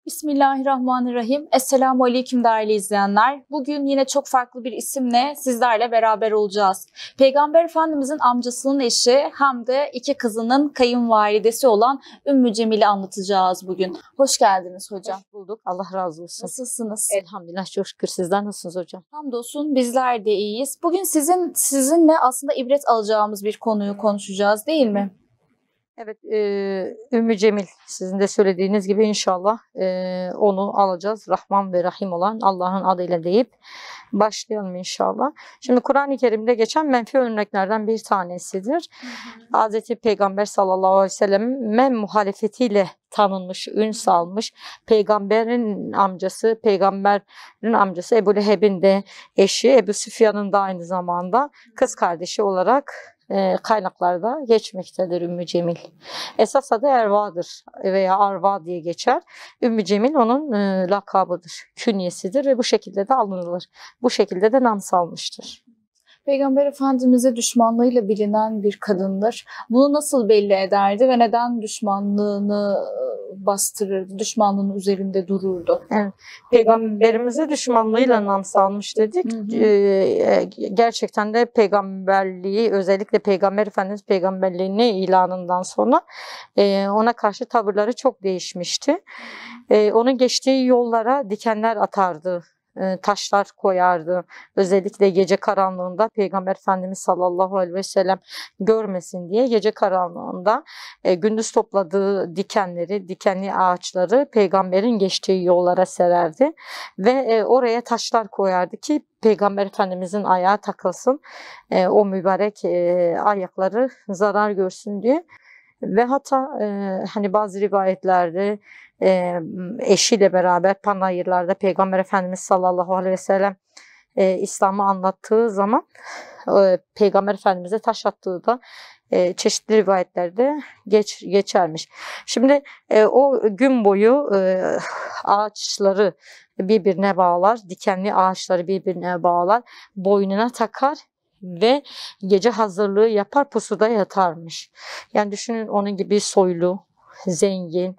Bismillahirrahmanirrahim. Esselamu Aleyküm değerli izleyenler. Bugün yine çok farklı bir isimle sizlerle beraber olacağız. Peygamber Efendimizin amcasının eşi hem de iki kızının kayınvalidesi olan Ümmü Cemil'i anlatacağız bugün. Hoş geldiniz hocam. Hoş bulduk. Allah razı olsun. Nasılsınız? Elhamdülillah çok şükür. Sizler nasılsınız hocam? Hamdolsun bizler de iyiyiz. Bugün sizinle aslında ibret alacağımız bir konuyu konuşacağız değil mi? Evet, Ümmü Cemil sizin de söylediğiniz gibi inşallah onu alacağız. Rahman ve Rahim olan Allah'ın adıyla deyip başlayalım inşallah. Şimdi Kur'an-ı Kerim'de geçen menfi örneklerden bir tanesidir. Hazreti Peygamber sallallahu aleyhi ve sellem'e muhalefetiyle tanınmış, ün salmış. Peygamberin amcası Ebu Leheb'in de eşi Ebu Süfyan'ın da aynı zamanda kız kardeşi olarak kaynaklarda geçmektedir Ümmü Cemil. Esas adı Erva'dır veya Arva diye geçer. Ümmü Cemil onun lakabıdır, künyesidir ve bu şekilde de alınır. Bu şekilde de nam salmıştır. Peygamber Efendimiz'e düşmanlığıyla bilinen bir kadındır. Bunu nasıl belli ederdi ve neden düşmanlığını bastırırdı, düşmanlığının üzerinde dururdu? Evet. Peygamberimize düşmanlığıyla nam salmış dedik. Gerçekten de peygamberliği, özellikle Peygamber Efendimiz peygamberliğini ilanından sonra ona karşı tavırları çok değişmişti. Onun geçtiği yollara dikenler atardı. Taşlar koyardı. Özellikle gece karanlığında Peygamber Efendimiz sallallahu aleyhi ve sellem görmesin diye gece karanlığında gündüz topladığı dikenli ağaçları peygamberin geçtiği yollara sererdi ve oraya taşlar koyardı ki Peygamber Efendimizin ayağı takılsın, o mübarek ayakları zarar görsün diye. Ve hatta hani bazı rivayetlerde eşiyle beraber panayırlarda Peygamber Efendimiz sallallahu aleyhi ve sellem İslam'ı anlattığı zaman Peygamber Efendimiz'e taş attığı da çeşitli rivayetlerde geçermiş. Şimdi o gün boyu ağaçları birbirine bağlar, dikenli ağaçları birbirine bağlar, boynuna takar ve gece hazırlığı yapar, pusuda yatarmış. Yani düşünün onun gibi soylu, zengin,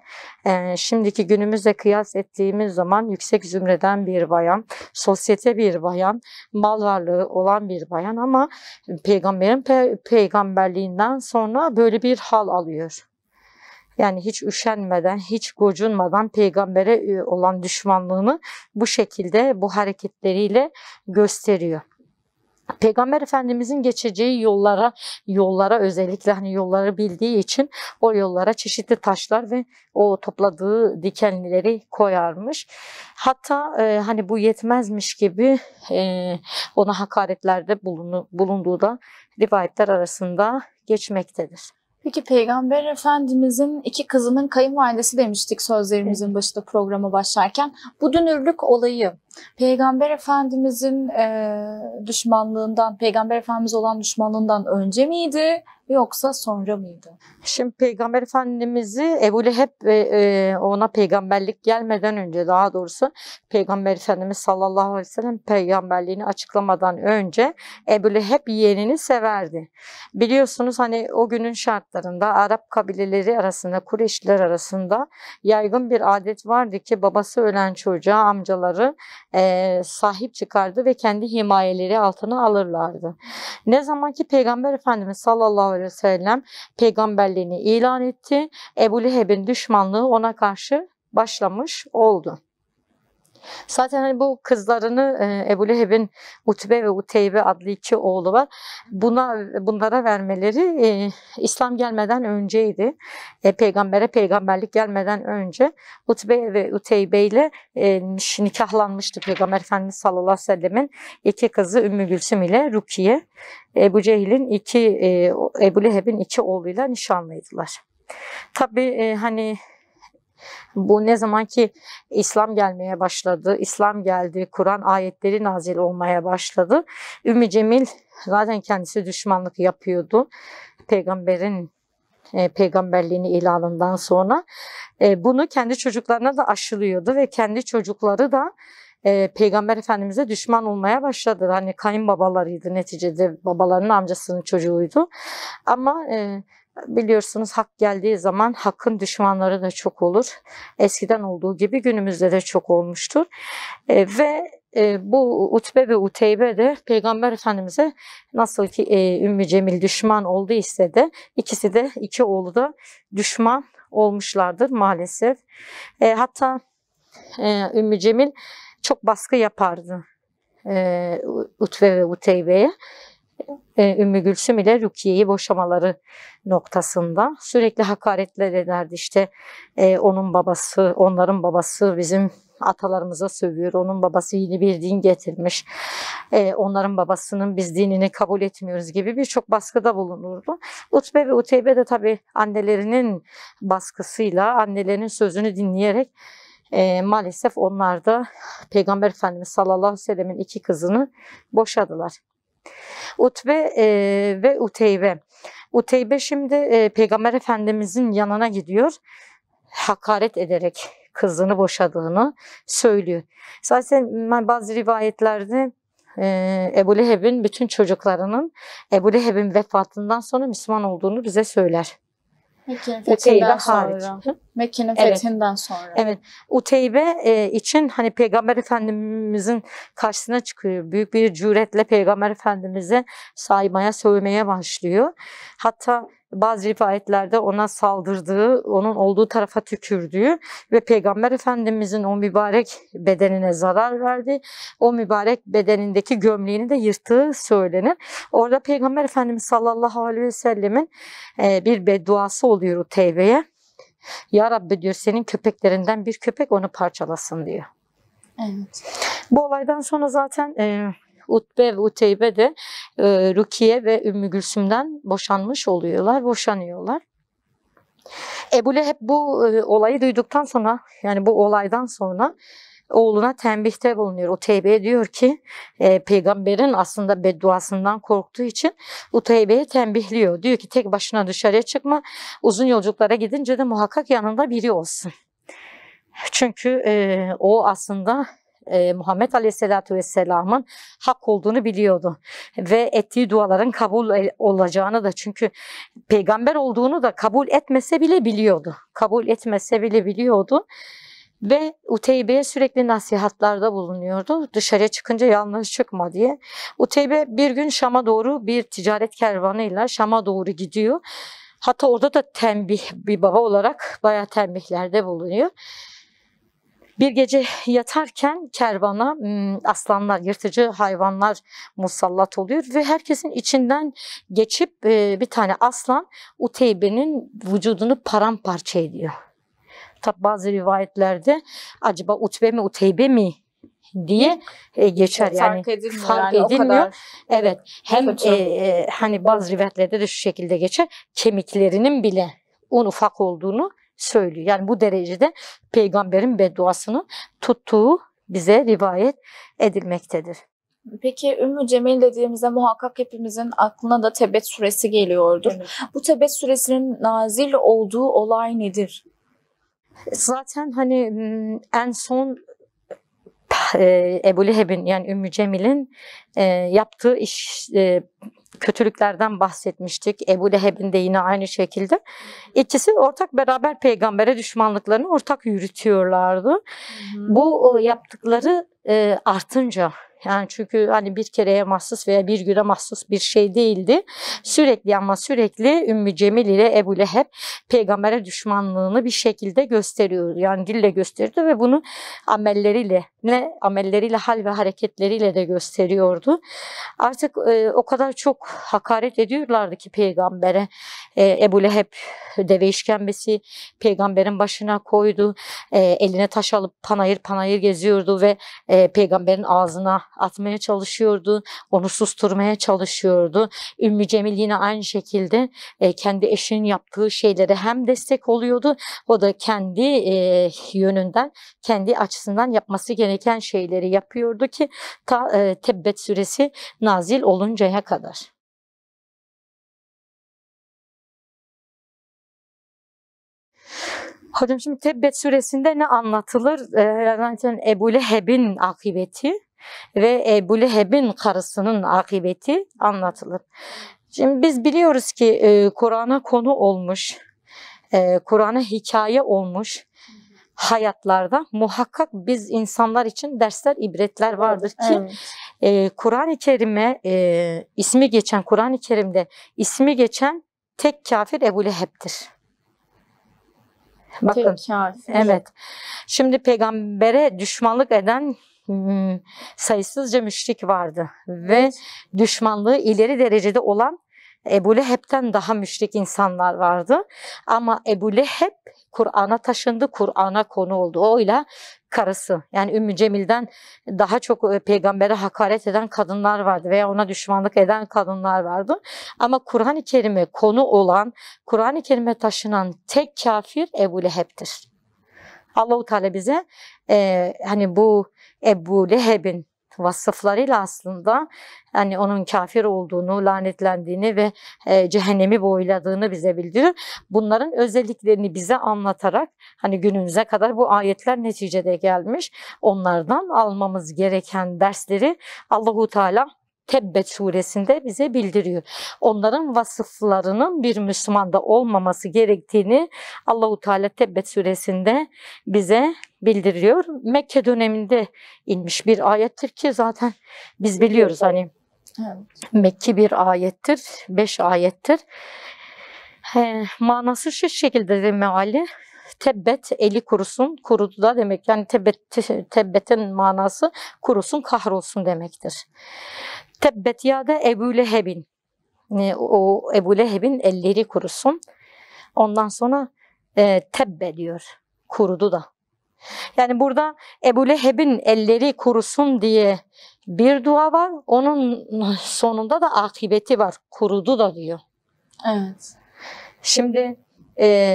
şimdiki günümüzle kıyas ettiğimiz zaman yüksek zümreden bir bayan, sosyete bir bayan, mal varlığı olan bir bayan ama peygamberin peygamberliğinden sonra böyle bir hal alıyor. Yani hiç üşenmeden, hiç gocunmadan peygambere olan düşmanlığını bu şekilde, bu hareketleriyle gösteriyor. Peygamber Efendimizin geçeceği yollara özellikle hani yolları bildiği için o yollara çeşitli taşlar ve o topladığı dikenleri koyarmış. Hatta hani bu yetmezmiş gibi ona hakaretlerde bulunduğu da rivayetler arasında geçmektedir. Peki Peygamber Efendimizin iki kızının kayınvalidesi demiştik sözlerimizin başında programa başlarken. Bu dünürlük olayı Peygamber Efendimizin düşmanlığından, Peygamber Efendimiz olan düşmanlığından önce miydi yoksa sonra mıydı? Şimdi Peygamber Efendimiz'i Ebu Leheb ona peygamberlik gelmeden önce, daha doğrusu Peygamber Efendimiz sallallahu aleyhi ve sellem peygamberliğini açıklamadan önce Ebu Leheb yeğenini severdi. Biliyorsunuz hani o günün şartlarında Arap kabileleri arasında, Kureyşliler arasında yaygın bir adet vardı ki babası ölen çocuğa amcaları sahip çıkardı ve kendi himayeleri altına alırlardı. Ne zaman ki Peygamber Efendimiz sallallahu aleyhi ve sellem peygamberliğini ilan etti, Ebu Leheb'in düşmanlığı ona karşı başlamış oldu. Zaten hani bu kızlarını Ebu Leheb'in Utbe ve Uteybe adlı iki oğlu var. Bunlara vermeleri İslam gelmeden önceydi. Peygambere peygamberlik gelmeden önce Utbe ve Uteybe ile nikahlanmıştı Peygamber Efendimiz sallallahu aleyhi ve sellemin iki kızı Ümmü Gülsüm ile Rukiye. Ebu Leheb'in iki oğluyla nişanlıydılar. Tabii hani bu ne zaman ki İslam gelmeye başladı, İslam geldi, Kur'an ayetleri nazil olmaya başladı. Ümmü Cemil zaten kendisi düşmanlık yapıyordu peygamberin peygamberliğini ilanından sonra. Bunu kendi çocuklarına da aşılıyordu ve kendi çocukları da Peygamber Efendimiz'e düşman olmaya başladı. Hani kayınbabalarıydı neticede, babalarının amcasının çocuğuydu. Ama biliyorsunuz hak geldiği zaman hakkın düşmanları da çok olur. Eskiden olduğu gibi günümüzde de çok olmuştur. Bu Utbe ve Uteybe de Peygamber Efendimiz'e nasıl ki Ümmü Cemil düşman olduysa de ikisi de iki oğlu da düşman olmuşlardır maalesef. Hatta Ümmü Cemil çok baskı yapardı Utbe ve Uteybe'ye. Ümmü Gülsüm ile Rukiye'yi boşamaları noktasında sürekli hakaretler ederdi. İşte onun babası, onların babası bizim atalarımıza sövüyor. Onun babası yeni bir din getirmiş. Onların babasının biz dinini kabul etmiyoruz gibi birçok baskıda bulunurdu. Utbe ve Uteybe de tabii annelerinin baskısıyla, annelerinin sözünü dinleyerek maalesef onlar da Peygamber Efendimiz sallallahu aleyhi ve sellemin iki kızını boşadılar. Utbe ve Uteybe. Uteybe şimdi Peygamber Efendimizin yanına gidiyor. Hakaret ederek kızını boşadığını söylüyor. Zaten bazı rivayetlerde Ebu Leheb'in bütün çocuklarının Ebu Leheb'in vefatından sonra Müslüman olduğunu bize söyler. Mekke'nin fethinden sonra. Mekke'nin fethinden sonra. Evet. Uteybe için hani Peygamber Efendimizin karşısına çıkıyor. Büyük bir cüretle Peygamber Efendimiz'e saymaya, sövmeye başlıyor. Hatta bazı rivayetlerde ona saldırdığı, onun olduğu tarafa tükürdüğü ve Peygamber Efendimizin o mübarek bedenine zarar verdi. O mübarek bedenindeki gömleğini de yırttığı söylenir. Orada Peygamber Efendimiz sallallahu aleyhi ve sellemin bir bedduası oluyor Uteybe'ye. Ya Rabbi diyor, senin köpeklerinden bir köpek onu parçalasın diyor. Evet. Bu olaydan sonra zaten Utbe ve Uteybe de Rukiye ve Ümmü Gülsüm'den boşanıyorlar. Ebu Leheb bu olayı duyduktan sonra, yani bu olaydan sonra oğluna tembihte bulunuyor. Uteybe'ye diyor ki peygamberin aslında bedduasından korktuğu için Uteybe'ye tembihliyor. Diyor ki tek başına dışarıya çıkma. Uzun yolculuklara gidince de muhakkak yanında biri olsun. Çünkü o aslında Muhammed Aleyhisselatü Vesselam'ın hak olduğunu biliyordu. Ve ettiği duaların kabul olacağını da, çünkü peygamber olduğunu da kabul etmese bile biliyordu. Ve Uteybe'ye sürekli nasihatlarda bulunuyordu. Dışarıya çıkınca yalnız çıkma diye. Uteybe bir gün Şam'a doğru bir ticaret kervanıyla Şam'a doğru gidiyor. Hatta orada da bir baba olarak bayağı tembihlerde bulunuyor. Bir gece yatarken kervana aslanlar, yırtıcı hayvanlar musallat oluyor ve herkesin içinden geçip bir tane aslan Uteybe'nin vücudunu paramparça ediyor. Tabi bazı rivayetlerde acaba Utbe mi Uteybe mi diye geçer, yani fark edilmiyor. Evet. Hem hani bazı rivayetlerde de şu şekilde geçer. Kemiklerinin bile un ufak olduğunu söylüyor. Yani bu derecede peygamberin bedduasını tuttuğu bize rivayet edilmektedir. Peki Ümmü Cemil dediğimizde muhakkak hepimizin aklına da Tebet suresi geliyordur. Evet. Bu Tebet suresinin nazil olduğu olay nedir? Zaten hani en son Ebu Leheb'in, yani Ümmü Cemil'in yaptığı iş, kötülüklerden bahsetmiştik. Ebu Leheb'in de yine aynı şekilde. İkisi ortak beraber peygambere düşmanlıklarını ortak yürütüyorlardı. Bu yaptıkları artınca, yani çünkü hani bir kereye mahsus veya bir güne mahsus bir şey değildi. Sürekli Ümmü Cemil ile Ebu Leheb peygambere düşmanlığını bir şekilde gösteriyor. Yani dille gösteriyordu ve bunu amelleriyle, hal ve hareketleriyle de gösteriyordu. Artık o kadar çok hakaret ediyorlardı ki peygambere. Ebu Leheb deve işkembesi peygamberin başına koydu. Eline taş alıp panayır geziyordu ve peygamberin ağzına atmaya çalışıyordu. Onu susturmaya çalışıyordu. Ümmü Cemil yine aynı şekilde kendi eşinin yaptığı şeylere hem destek oluyordu. O da kendi yönünden, kendi açısından yapması gereken şeyleri yapıyordu ki Tebbet suresi nazil oluncaya kadar. Hocam şimdi Tebbet suresinde ne anlatılır? Zaten Ebu Leheb'in akıbeti ve Ebu Leheb'in karısının akıbeti anlatılır. Şimdi biz biliyoruz ki Kur'an'a konu olmuş, Kur'an'a hikaye olmuş hayatlarda muhakkak biz insanlar için dersler, ibretler vardır ki Kur'an-ı Kerim'e ismi geçen, Kur'an-ı Kerim'de ismi geçen tek kafir Ebu Leheb'tir. Bakın, tek kafir. evet. Şimdi peygambere düşmanlık eden sayısızca müşrik vardı ve düşmanlığı ileri derecede olan Ebu Leheb'ten daha müşrik insanlar vardı. Ama Ebu Leheb Kur'an'a taşındı, Kur'an'a konu oldu. Oyla karısı, yani Ümmü Cemil'den daha çok peygambere hakaret eden kadınlar vardı veya ona düşmanlık eden kadınlar vardı. Ama Kur'an-ı Kerim'e konu olan, Kur'an-ı Kerim'e taşınan tek kafir Ebu Leheb'tir. Allah-u Teala bize hani bu Ebu Leheb'in vasıflarıyla aslında hani onun kafir olduğunu, lanetlendiğini ve cehennemi boyladığını bize bildiriyor. Bunların özelliklerini bize anlatarak hani günümüze kadar bu ayetler neticede gelmiş. Onlardan almamız gereken dersleri Allahu Teala Tebbet suresinde bize bildiriyor. Onların vasıflarının bir Müslümanda olmaması gerektiğini Allahu Teala Tebbet suresinde bize bildiriyor. Mekke döneminde inmiş bir ayettir ki zaten biz biliyoruz hani Mekki bir ayettir, 5 ayettir. Manası şu şekilde de meali. Tebbet eli kurusun, kurudu da demek. Yani tebbetin manası kurusun, kahrolsun demektir. Tebbet ya da Ebu Leheb'in, o Ebu Leheb'in elleri kurusun. Ondan sonra tebbe diyor, kurudu da. Yani burada Ebu Leheb'in elleri kurusun diye bir dua var. Onun sonunda da akıbeti var, kurudu da diyor. Evet. Şimdi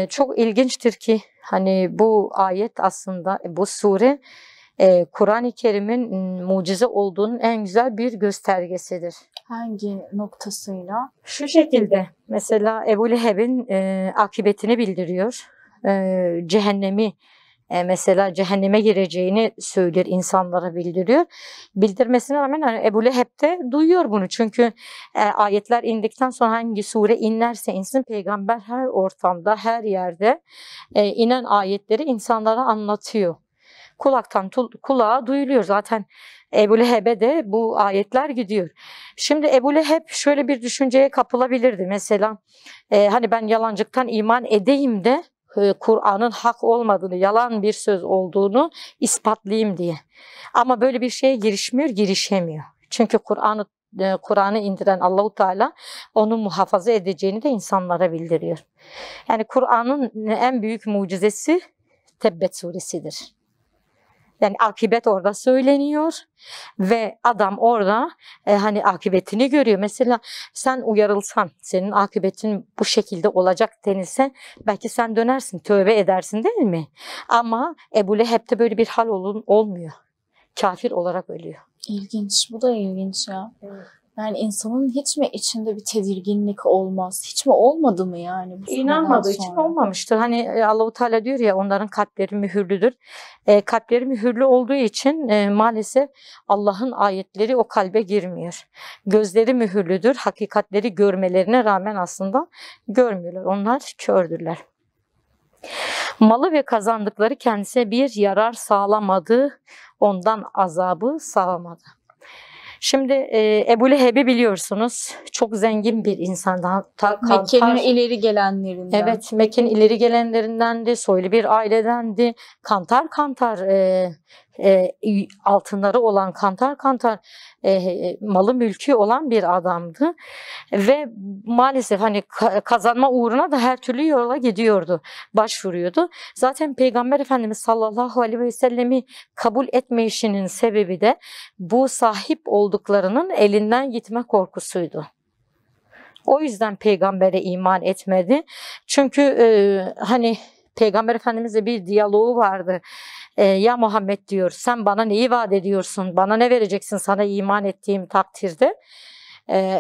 çok ilginçtir ki hani bu ayet aslında bu sure Kur'an-ı Kerim'in mucize olduğunun en güzel bir göstergesidir. Hangi noktasıyla? Şu şekilde mesela Ebu Leheb'in akıbetini bildiriyor. Cehennemi mesela cehenneme gireceğini söyler, insanlara bildiriyor. Bildirmesine rağmen yani Ebu Leheb de duyuyor bunu. Çünkü ayetler indikten sonra hangi sure inlerse insin peygamber her ortamda, her yerde inen ayetleri insanlara anlatıyor. Kulaktan kulağa duyuluyor. Zaten Ebu Leheb'e de bu ayetler gidiyor. Şimdi Ebu Leheb şöyle bir düşünceye kapılabilirdi. Mesela hani ben yalancıktan iman edeyim de Kur'an'ın hak olmadığını, yalan bir söz olduğunu ispatlayayım diye. Ama böyle bir şeye girişemiyor. Çünkü Kur'an'ı indiren Allahu Teala onu muhafaza edeceğini de insanlara bildiriyor. Yani Kur'an'ın en büyük mucizesi Tebbet suresidir. Yani akıbet orada söyleniyor ve adam orada hani akıbetini görüyor. Mesela sen uyarılsan, senin akıbetin bu şekilde olacak denilse belki sen dönersin, tövbe edersin değil mi? Ama Ebu Leheb'de böyle bir hal olmuyor. Kafir olarak ölüyor. İlginç. Bu da ilginç ya. Evet. Yani insanın hiç mi içinde bir tedirginlik olmaz? Hiç mi olmadı mı yani? İnanmadığı için olmamıştır. Hani Allahu Teala diyor ya onların kalpleri mühürlüdür. Kalpleri mühürlü olduğu için maalesef Allah'ın ayetleri o kalbe girmiyor. Gözleri mühürlüdür. Hakikatleri görmelerine rağmen aslında görmüyorlar. Onlar kördürler. Malı ve kazandıkları kendisine bir yarar sağlamadı. Ondan azabı sağlamadı. Şimdi Ebu Leheb'i biliyorsunuz. Çok zengin bir insan. Mekke'nin ileri gelenlerinden. Evet, Mekke'nin ileri gelenlerindendi. Soylu bir ailedendi. Kantar altınları olan, kantar malı mülkü olan bir adamdı. Ve maalesef hani kazanma uğruna da her türlü yola gidiyordu. Başvuruyordu. Zaten Peygamber Efendimiz sallallahu aleyhi ve sellemi kabul etmeyişinin sebebi de bu sahip olduklarının elinden gitme korkusuydu. O yüzden peygambere iman etmedi. Çünkü hani Peygamber Efendimizle bir diyaloğu vardı. Ya Muhammed diyor, sen bana neyi vaat ediyorsun? Bana ne vereceksin sana iman ettiğim takdirde?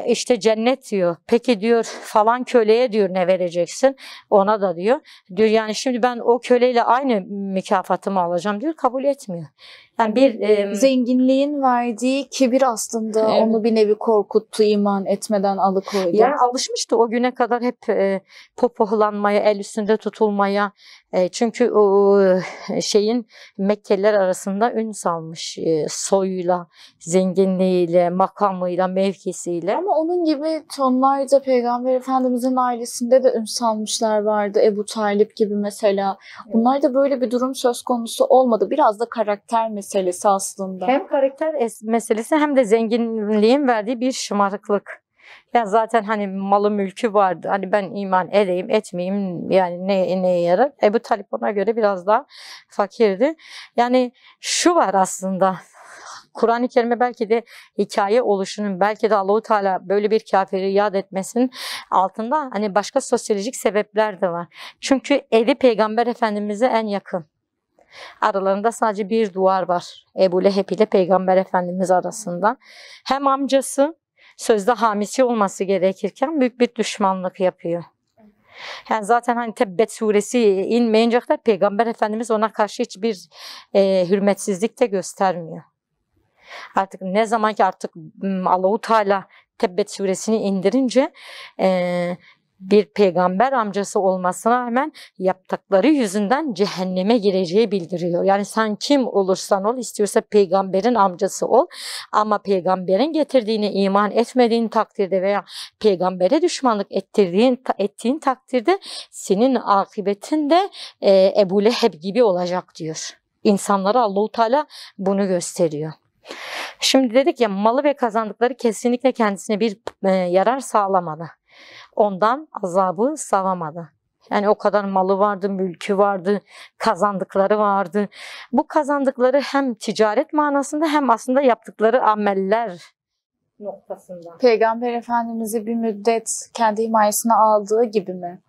işte cennet diyor. Peki diyor falan köleye diyor ne vereceksin? Ona da diyor. Diyor yani şimdi ben o köleyle aynı mükafatımı alacağım diyor. Kabul etmiyor. Yani bir zenginliğin verdiği kibir aslında Evet. onu bir nevi korkuttu, iman etmeden alıkoydu. yani alışmıştı o güne kadar hep popohlanmaya, el üstünde tutulmaya. Çünkü o şeyin Mekkeliler arasında ün salmış soyuyla, zenginliğiyle, makamıyla, mevkisiyle. Ama onun gibi tonlarca Peygamber Efendimizin ailesinde de ün salmışlar vardı. Ebu Talip gibi mesela. Bunlarda böyle bir durum söz konusu olmadı. Biraz da karakter meselesi aslında. Hem karakter meselesi hem de zenginliğin verdiği bir şımarıklık. Ya zaten hani malı mülkü vardı. Hani ben iman edeyim etmeyeyim yani neye yarar? Ebu Talip ona göre biraz daha fakirdi. Yani şu var aslında. Kur'an-ı Kerim'e belki de hikaye oluşunun, belki de Allahu Teala böyle bir kafiri yad etmesinin altında hani başka sosyolojik sebepler de var. Çünkü evi Peygamber Efendimiz'e en yakın. Aralarında sadece bir duvar var. Ebu Leheb ile Peygamber Efendimiz arasında. Hem amcası sözde hamisi olması gerekirken büyük bir düşmanlık yapıyor. Yani zaten hani Tebbet suresi inmeyince kadar Peygamber Efendimiz ona karşı hiçbir hürmetsizlik de göstermiyor. Artık ne zaman ki artık Allahu Teala Tebbet suresini indirince bir peygamber amcası olmasına rağmen yaptıkları yüzünden cehenneme gireceği bildiriyor. Yani sen kim olursan ol, istiyorsa peygamberin amcası ol ama peygamberin getirdiğine iman etmediğin takdirde veya peygambere düşmanlık ettiğin takdirde senin akıbetin de Ebu Leheb gibi olacak diyor. İnsanlara Allahu Teala bunu gösteriyor. Şimdi dedik ya malı ve kazandıkları kesinlikle kendisine bir yarar sağlamadı. Ondan azabı savamadı. Yani o kadar malı vardı, mülkü vardı, kazandıkları vardı. Bu kazandıkları hem ticaret manasında hem aslında yaptıkları ameller noktasında. Peygamber Efendimiz'i bir müddet kendi himayesine aldığı gibi mi?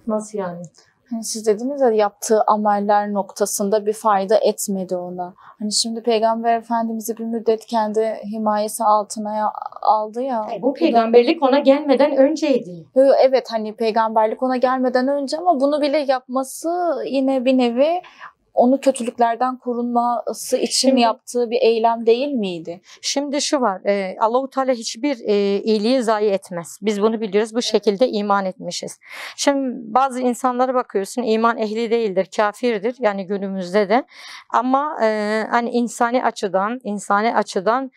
Nasıl yani? Hani siz dediniz ya yaptığı ameller noktasında bir fayda etmedi ona. Hani şimdi Peygamber Efendimiz'i bir müddet kendi himayesi altına aldı ya. Bu peygamberlik ona gelmeden önceydi. Evet hani peygamberlik ona gelmeden önce ama bunu bile yapması yine bir nevi onu kötülüklerden korunması için yaptığı bir eylem değil miydi? Şimdi şu var, Allahu Teala hiçbir iyiliği zayi etmez. Biz bunu biliyoruz, bu şekilde iman etmişiz. Şimdi bazı insanlara bakıyorsun, iman ehli değildir, kafirdir yani günümüzde de. Ama hani insani açıdan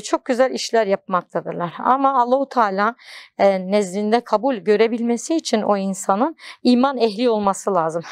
çok güzel işler yapmaktadırlar. Ama Allahu Teala nezdinde kabul görebilmesi için o insanın iman ehli olması lazım.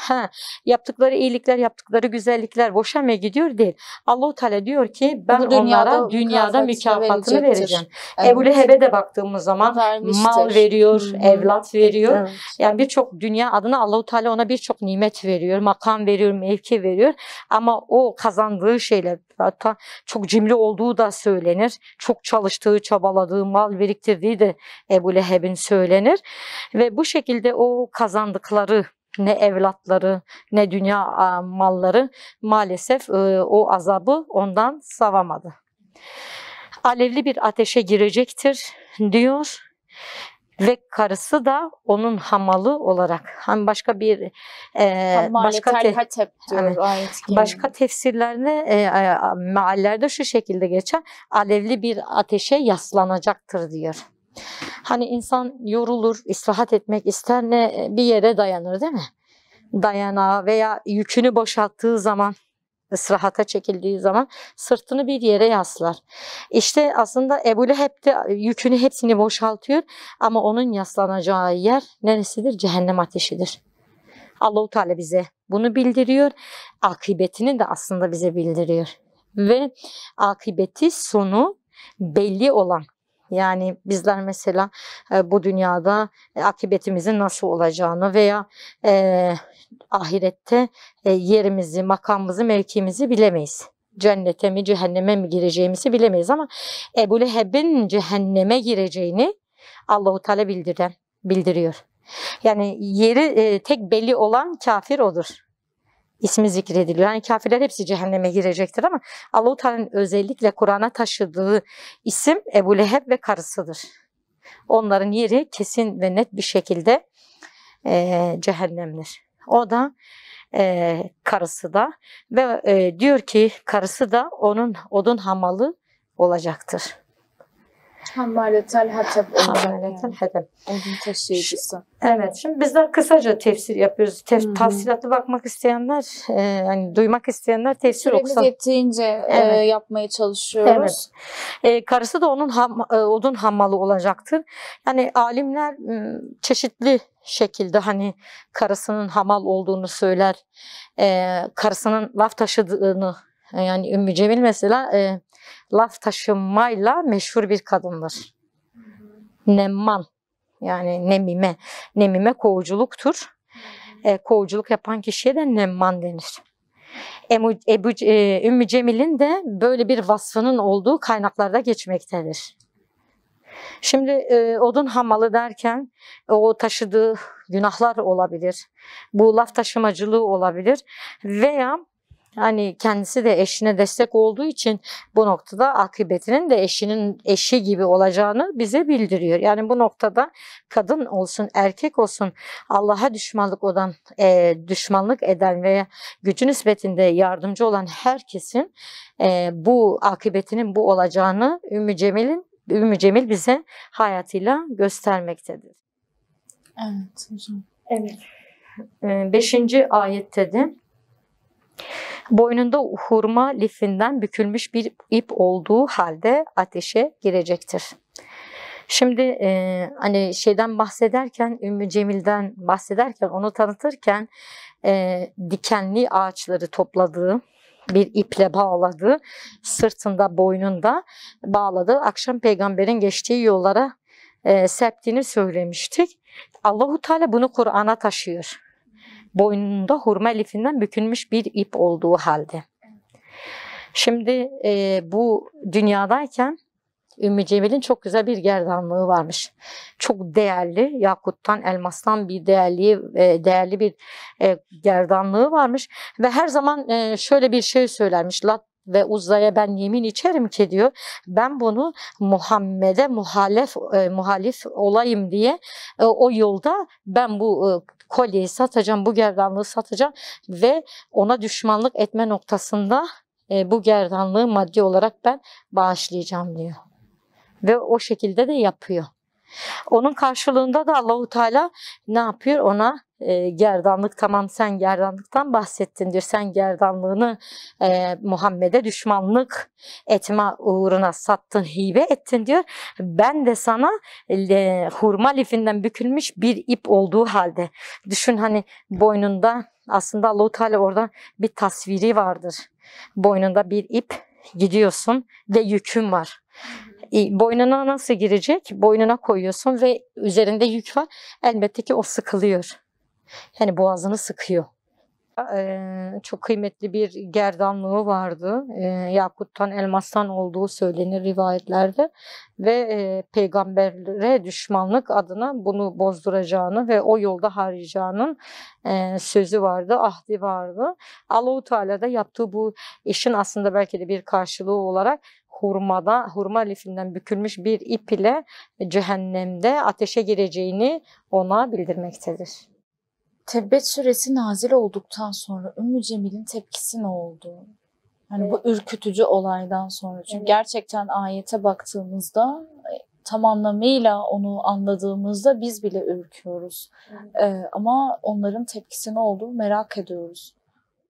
Yaptıkları iyilikler, yaptıkları güzellikler boşa mı gidiyor değil. Allahu Teala diyor ki ben onlara dünyada mükafatını vereceğim. Evet. Ebu Leheb'e de baktığımız zaman mal veriyor, evlat veriyor. Evet. Yani birçok dünya adına Allahu Teala ona birçok nimet veriyor, makam veriyor, mevki veriyor. Ama o kazandığı şeyler, hatta çok cimri olduğu da söylenir. Çok çalıştığı, çabaladığı, mal biriktirdiği de Ebu Leheb'in söylenir. Ve bu şekilde o kazandıkları ne evlatları ne dünya malları maalesef o azabı ondan savamadı. Alevli bir ateşe girecektir diyor ve karısı da onun hamalı olarak. Hani başka bir başka tefsirlerde meallerde şu şekilde geçer. Alevli bir ateşe yaslanacaktır diyor. Hani insan yorulur, istirahat etmek ister, ne bir yere dayanır değil mi? Dayanağı veya yükünü boşalttığı zaman, istirahata çekildiği zaman sırtını bir yere yaslar. İşte aslında Ebu Leheb de yükünü hepsini boşaltıyor ama onun yaslanacağı yer neresidir? Cehennem ateşidir. Allahu Teala bize bunu bildiriyor. Akıbetini de aslında bize bildiriyor. Ve akıbeti sonu belli olan, yani bizler mesela bu dünyada akıbetimizin nasıl olacağını veya ahirette yerimizi, makamımızı, mevkimizi bilemeyiz. Cennete mi, cehenneme mi gireceğimizi bilemeyiz ama Ebu Leheb'in cehenneme gireceğini Allahu Teala bildiriyor. Yani yeri tek belli olan kafir odur. ismi zikrediliyor. Yani kafirler hepsi cehenneme girecektir ama Allah-u Teala'nın özellikle Kur'an'a taşıdığı isim Ebu Leheb ve karısıdır. Onların yeri kesin ve net bir şekilde cehennemdir. O da karısı da ve diyor ki karısı da onun odun hamalı olacaktır. Hammaletel Hateb olacak Hammaletel Hateb. Odun taşıyıcısı. Evet, şimdi bizler kısaca tefsir yapıyoruz. Tafsilatlı bakmak isteyenler, yani duymak isteyenler tefsir Süremiz okusa. yettiğince Evet. yapmaya çalışıyoruz. Evet. Karısı da onun odun hammalı olacaktır. Yani alimler çeşitli şekilde hani karısının hamal olduğunu söyler. Karısının laf taşıdığını, yani Ümmü Cemil mesela laf taşımayla meşhur bir kadındır. Nemman. Yani nemime kovuculuktur. Kovuculuk yapan kişiye de nemman denir. Ümmü Cemil'in de böyle bir vasfının olduğu kaynaklarda geçmektedir. Şimdi odun hamalı derken o taşıdığı günahlar olabilir. Bu laf taşımacılığı olabilir veya hani kendisi de eşine destek olduğu için bu noktada akıbetinin de eşinin eşi gibi olacağını bize bildiriyor. Yani bu noktada kadın olsun, erkek olsun Allah'a düşmanlık eden veya gücü nispetinde yardımcı olan herkesin bu akıbetinin bu olacağını Ümmü Cemil bize hayatıyla göstermektedir. Evet hocam. Evet. 5. ayette de boynunda hurma lifinden bükülmüş bir ip olduğu halde ateşe girecektir. Şimdi hani şeyden bahsederken, Ümmü Cemil'den bahsederken, onu tanıtırken dikenli ağaçları topladığı, bir iple bağladığı, sırtında, boynunda bağladığı, akşam peygamberin geçtiği yollara serptiğini söylemiştik. Allah-u Teala bunu Kur'an'a taşıyor. Boynunda hurma lifinden bükülmüş bir ip olduğu halde. Şimdi bu dünyadayken Ümmü Cemil'in çok güzel bir gerdanlığı varmış. Çok değerli, yakuttan, elmastan bir değerli bir gerdanlığı varmış. Ve her zaman şöyle bir şey söylermiş. Lat ve Uzza'ya ben yemin içerim ki diyor, ben bunu Muhammed'e muhalif olayım diye o yolda ben bu kolyeyi satacağım, bu gerdanlığı satacağım ve ona düşmanlık etme noktasında bu gerdanlığı maddi olarak ben bağışlayacağım diyor. Ve o şekilde de yapıyor. Onun karşılığında da Allahu Teala ne yapıyor? Ona gerdanlık, tamam sen gerdanlıktan bahsettin diyor. Sen gerdanlığını Muhammed'e düşmanlık etme uğruna sattın, hibe ettin diyor. Ben de sana hurma lifinden bükülmüş bir ip olduğu halde. Düşün hani boynunda aslında Allahu Teala orada bir tasviri vardır. Boynunda bir ip, gidiyorsun ve yükün var. Boynuna nasıl girecek? Boynuna koyuyorsun ve üzerinde yük var. Elbette ki o sıkılıyor. Yani boğazını sıkıyor. Çok kıymetli bir gerdanlığı vardı. Yakuttan, elmastan olduğu söylenir rivayetlerde. Ve peygambere düşmanlık adına bunu bozduracağını ve o yolda harcayacağının sözü vardı, ahdi vardı. Allah-u Teala da yaptığı bu işin aslında belki de bir karşılığı olarak hurma lifinden bükülmüş bir ip ile cehennemde ateşe gireceğini ona bildirmektedir. Tebbet suresi nazil olduktan sonra Ümmü Cemil'in tepkisi ne oldu? Hani bu ürkütücü olaydan sonra. Çünkü gerçekten ayete baktığımızda tam anlamıyla onu anladığımızda biz bile ürküyoruz. Ama onların tepkisi ne oldu merak ediyoruz.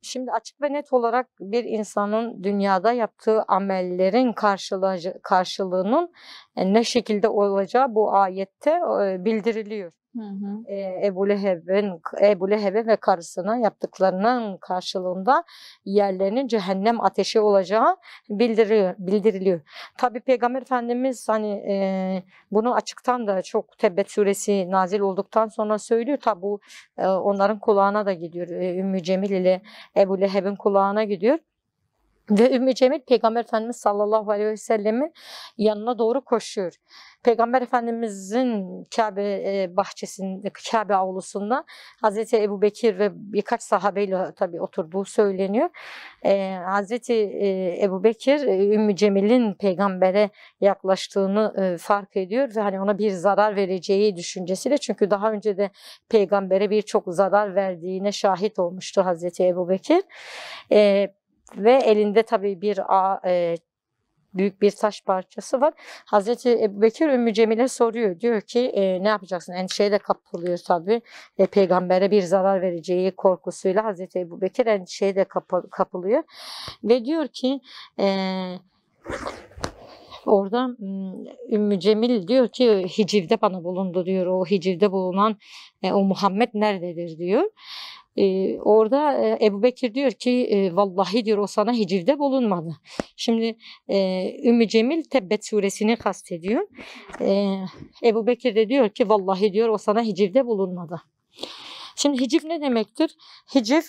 Şimdi açık ve net olarak bir insanın dünyada yaptığı amellerin karşılığının ne şekilde olacağı bu ayette bildiriliyor. Ebu Leheb'e ve karısına yaptıklarının karşılığında yerlerinin cehennem ateşi olacağı bildiriliyor. Tabi Peygamber Efendimiz hani bunu açıktan da çok Tebbet suresi nazil olduktan sonra söylüyor. Tabi bu onların kulağına da gidiyor. Ümmü Cemil ile Ebu Leheb'in kulağına gidiyor. Ve Ümmü Cemil Peygamber Efendimiz sallallahu aleyhi ve sellemin yanına doğru koşuyor. Peygamber Efendimizin Kabe bahçesinde, Kabe avlusunda Hazreti Ebubekir ve birkaç sahabeyle tabii oturduğu söyleniyor. Hazreti Ebubekir Ümmü Cemil'in peygambere yaklaştığını fark ediyor ve hani ona bir zarar vereceği düşüncesiyle, çünkü daha önce de peygambere birçok zarar verdiğine şahit olmuştu Hazreti Ebubekir. Ve elinde tabii büyük bir taş parçası var. Hazreti Ebubekir Ümmü Cemil'e soruyor. Diyor ki ne yapacaksın? Endişeyle kapılıyor tabii. Peygambere bir zarar vereceği korkusuyla Hazreti Ebubekir endişeyle kapılıyor. Ve diyor ki orada Ümmü Cemil diyor ki hicivde bana bulundu diyor. O hicivde bulunan o Muhammed nerededir diyor. Orada Ebubekir diyor ki vallahi diyor o sana hicivde bulunmadı. Şimdi Ümmü Cemil Tebbet suresini kastediyor. Ebubekir de diyor ki vallahi diyor o sana hicivde bulunmadı. Şimdi hiciv ne demektir? Hiciv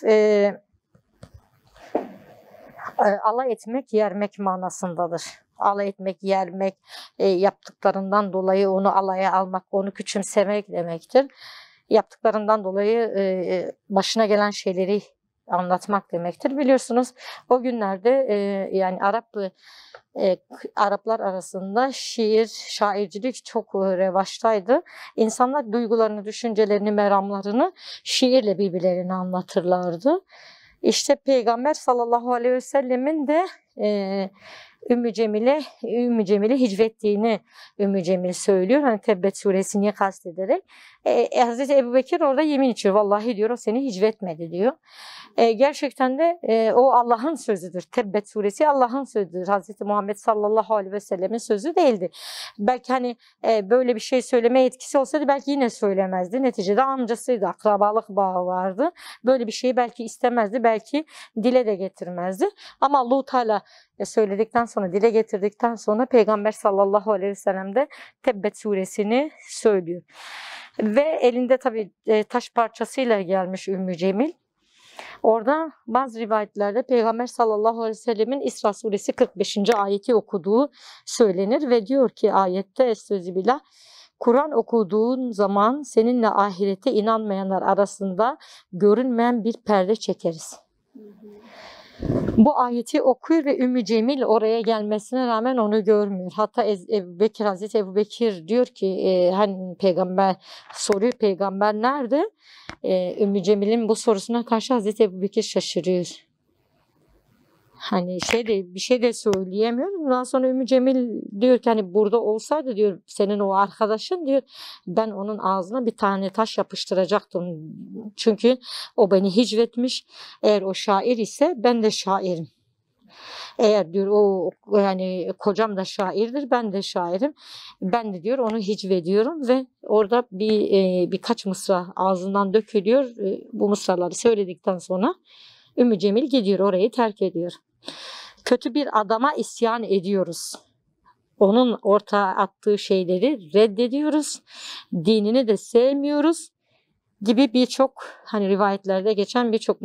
alay etmek, yermek manasındadır. Alay etmek, yermek, yaptıklarından dolayı onu alaya almak, onu küçümsemek demektir. Yaptıklarından dolayı başına gelen şeyleri anlatmak demektir. Biliyorsunuz o günlerde yani Araplar arasında şaircilik çok revaçtaydı. İnsanlar duygularını, düşüncelerini, meramlarını şiirle birbirlerine anlatırlardı. İşte Peygamber sallallahu aleyhi ve sellemin de Ümmü Cemil'e hicvettiğini Ümmü Cemil söylüyor. Hani Tebbet suresini kastederek. Hazreti Ebubekir orada yemin içiyor. Vallahi diyor o seni hicvetmedi diyor. Gerçekten de o Allah'ın sözüdür. Tebbet suresi Allah'ın sözüdür. Hazreti Muhammed sallallahu aleyhi ve sellemin sözü değildi. Belki hani böyle bir şey söyleme etkisi olsaydı belki yine söylemezdi. Neticede amcasıydı. Akrabalık bağı vardı. Böyle bir şeyi belki istemezdi. Belki dile de getirmezdi. Ama Allah-u Teala söyledikten sonra, dile getirdikten sonra Peygamber sallallahu aleyhi ve sellem de Tebbet suresini söylüyor. Ve elinde tabii taş parçasıyla gelmiş Ümmü Cemil. Orada bazı rivayetlerde Peygamber sallallahu aleyhi ve sellemin İsra suresi 45. ayeti okuduğu söylenir ve diyor ki ayette Estağfirullah, Kur'an okuduğun zaman seninle ahirete inanmayanlar arasında görünmeyen bir perde çekeriz. Bu ayeti okuyor ve Ümmü Cemil oraya gelmesine rağmen onu görmüyor. Hatta Hazreti Ebubekir diyor ki hani peygamber soruyor, peygamber nerede? Ümmü Cemil'in bu sorusuna karşı Hazreti Ebubekir şaşırıyor. Hani bir şey de söyleyemiyor. Ondan sonra Ümmü Cemil diyor ki hani burada olsaydı diyor senin o arkadaşın diyor ben onun ağzına bir tane taş yapıştıracaktım. Çünkü o beni hicvetmiş. Eğer o şair ise ben de şairim. Eğer diyor o yani kocam da şairdir, ben de şairim. Ben de diyor onu hicvediyorum ve orada birkaç mısra ağzından dökülüyor. Bu mısraları söyledikten sonra Ümmü Cemil gidiyor, orayı terk ediyor. Kötü bir adama isyan ediyoruz. Onun ortaya attığı şeyleri reddediyoruz. Dinini de sevmiyoruz gibi birçok hani rivayetlerde geçen birçok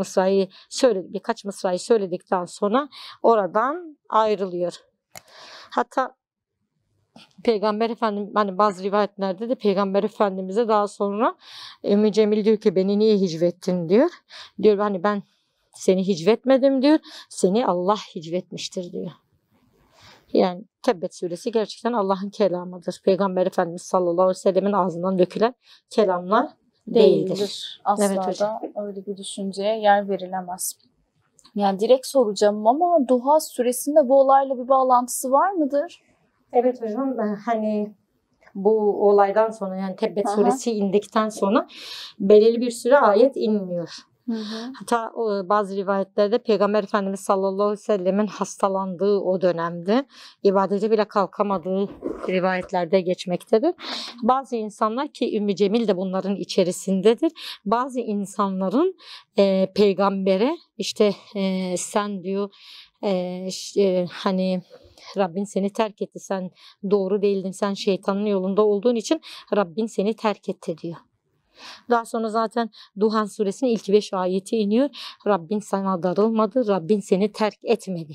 birkaç mısrayı söyledikten sonra oradan ayrılıyor. Hatta Peygamber Efendimiz hani bazı rivayetlerde de Peygamber Efendimiz'e daha sonra Ümmü Cemil diyor ki beni niye hicvettin diyor. Diyor hani ben seni hicvetmedim diyor. Seni Allah hicvetmiştir diyor. Yani Tebbet suresi gerçekten Allah'ın kelamıdır. Peygamber Efendimiz sallallahu aleyhi ve sellemin ağzından dökülen kelamlar değildir. Asla Evet hocam. da öyle bir düşünceye yer verilemez. Yani direkt soracağım ama Duha suresinde bu olayla bir bağlantısı var mıdır? Evet hocam, hani bu olaydan sonra yani Tebbet suresi indikten sonra belirli bir süre ayet inmiyor. Hatta bazı rivayetlerde Peygamber Efendimiz sallallahu aleyhi ve sellemin hastalandığı o dönemde ibadete bile kalkamadığı rivayetlerde geçmektedir. Bazı insanlar ki Ümmü Cemil de bunların içerisindedir. Bazı insanların peygambere işte sen diyor hani Rabbin seni terk etti, sen doğru değildin, sen şeytanın yolunda olduğun için Rabbin seni terk etti diyor. Daha sonra zaten Duhan suresinin ilk 5 ayeti iniyor. Rabbin sana darılmadı, Rabbin seni terk etmedi.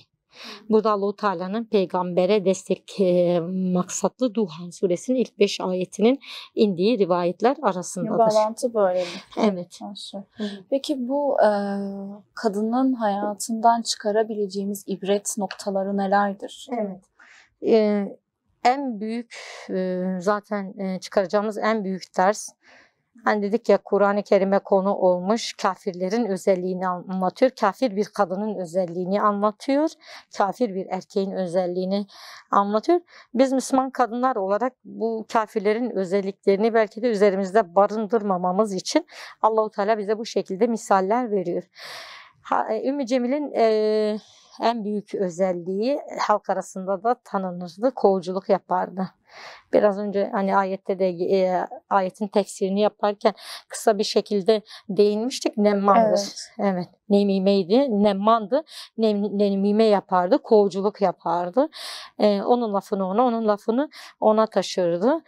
Bu da Allah-u Teala'nın peygambere destek maksatlı Duhan suresinin ilk 5 ayetinin indiği rivayetler arasındadır. Bağlantı böyle mi? Evet. Peki bu kadının hayatından çıkarabileceğimiz ibret noktaları nelerdir? Evet. En büyük zaten çıkaracağımız en büyük ders, hani dedik ya, Kur'an-ı Kerim'e konu olmuş, kafirlerin özelliğini anlatıyor. Kafir bir kadının özelliğini anlatıyor. Kafir bir erkeğin özelliğini anlatıyor. Biz Müslüman kadınlar olarak bu kafirlerin özelliklerini belki de üzerimizde barındırmamamız için Allah-u Teala bize bu şekilde misaller veriyor. Ümmü Cemil'in en büyük özelliği, halk arasında da tanınırdı, kovuculuk yapardı. Biraz önce hani ayette de ayetin tefsirini yaparken kısa bir şekilde değinmiştik. Nemmandır. Evet. Nemimeydi. Nemmandı. Nemime yapardı. Kovuculuk yapardı. Onun lafını ona, onun lafını ona taşırdı.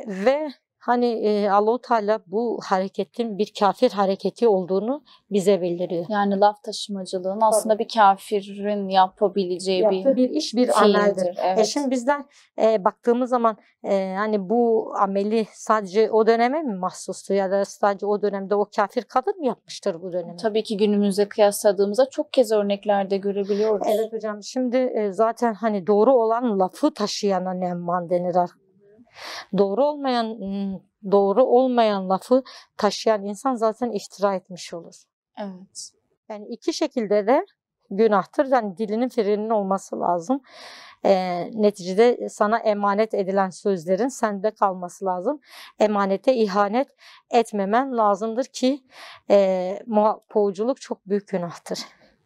Ve hani Allah-u Teala bu hareketin bir kafir hareketi olduğunu bize bildiriyor. Yani laf taşımacılığın aslında bir kafirin yapabileceği bir iş, bir ameldir. Şimdi bizler baktığımız zaman hani bu ameli sadece o döneme mi mahsustu ya da sadece o dönemde o kafir kadın mı yapmıştır bu dönemi? Tabii ki günümüzde kıyasladığımızda çok kez örneklerde görebiliyoruz. Evet hocam. Şimdi zaten hani doğru olan lafı taşıyana nemman denir. Doğru olmayan lafı taşıyan insan zaten iftira etmiş olur. Evet. Yani iki şekilde de günahtır. Yani dilinin frenin olması lazım. Neticede sana emanet edilen sözlerin sende kalması lazım. Emanete ihanet etmemen lazımdır ki poğuculuk çok büyük günahtır.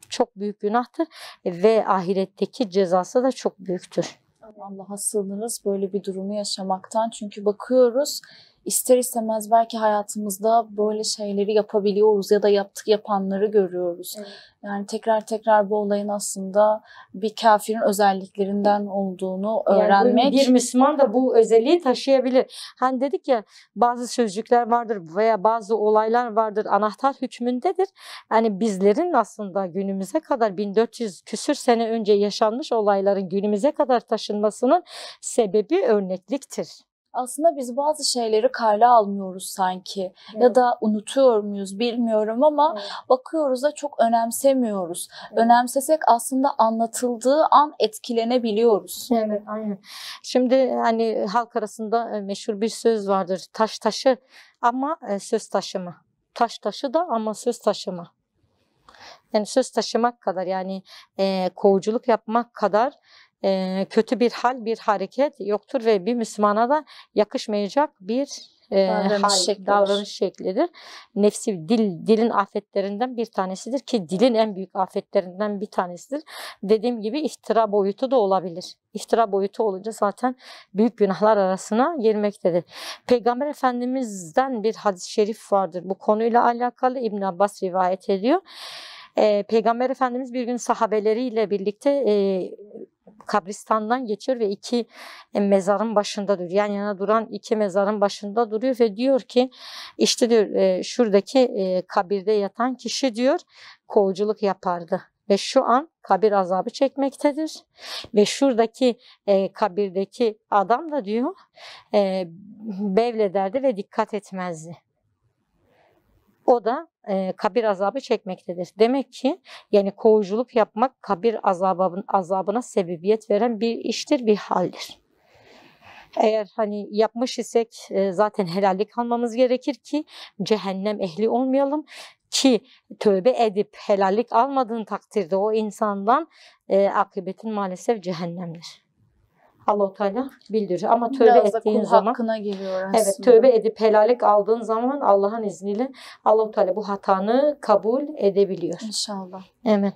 Çok büyük günahtır ve ahiretteki cezası da çok büyüktür. Allah'a sığınırız böyle bir durumu yaşamaktan. Çünkü bakıyoruz, ister istemez belki hayatımızda böyle şeyleri yapabiliyoruz ya da yapanları görüyoruz. Evet. Yani tekrar bu olayın aslında bir kafirin özelliklerinden olduğunu öğrenmek. Yani bir Müslüman da bu özelliği taşıyabilir. Hani dedik ya, bazı sözcükler vardır veya bazı olaylar vardır, anahtar hükmündedir. Yani bizlerin aslında günümüze kadar 1400 küsür sene önce yaşanmış olayların günümüze kadar taşınmasının sebebi örnekliktir. Aslında biz bazı şeyleri kale almıyoruz sanki. Evet. Ya da unutuyor muyuz bilmiyorum ama evet, bakıyoruz da çok önemsemiyoruz. Evet. Önemsesek aslında anlatıldığı an etkilenebiliyoruz. Evet, aynen. Şimdi hani halk arasında meşhur bir söz vardır. Taş taşı ama söz taşıma. Taş taşı da ama söz taşıma. Yani söz taşımak kadar, yani kovuculuk yapmak kadar kötü bir hal, bir hareket yoktur ve bir Müslümana da yakışmayacak bir davranış şeklidir. Nefsi dilin afetlerinden bir tanesidir ki dilin en büyük afetlerinden bir tanesidir. Dediğim gibi iftira boyutu da olabilir. İftira boyutu olunca zaten büyük günahlar arasına girmektedir. Peygamber Efendimiz'den bir hadis-i şerif vardır. Bu konuyla alakalı İbn Abbas rivayet ediyor. Peygamber Efendimiz bir gün sahabeleriyle birlikte kabristandan geçiyor ve iki mezarın başında duruyor. Yan yana duran iki mezarın başında duruyor ve diyor ki, işte diyor şuradaki kabirde yatan kişi diyor kovuculuk yapardı ve şu an kabir azabı çekmektedir ve şuradaki kabirdeki adam da diyor bevlederdi ve dikkat etmezdi. O da kabir azabı çekmektedir. Demek ki yani kovuculuk yapmak kabir azabına sebebiyet veren bir iştir, bir haldir. Eğer hani yapmış isek zaten helallik almamız gerekir ki cehennem ehli olmayalım, ki tövbe edip helallik almadığın takdirde o insandan akıbetin maalesef cehennemdir. Allah-u Teala bildiriyor. Ama tövbe ettiğin zaman hakkına geliyor aslında. Evet, tövbe edip helallik aldığın zaman Allah'ın izniyle Allah-u Teala bu hatanı kabul edebiliyor. İnşallah. Evet.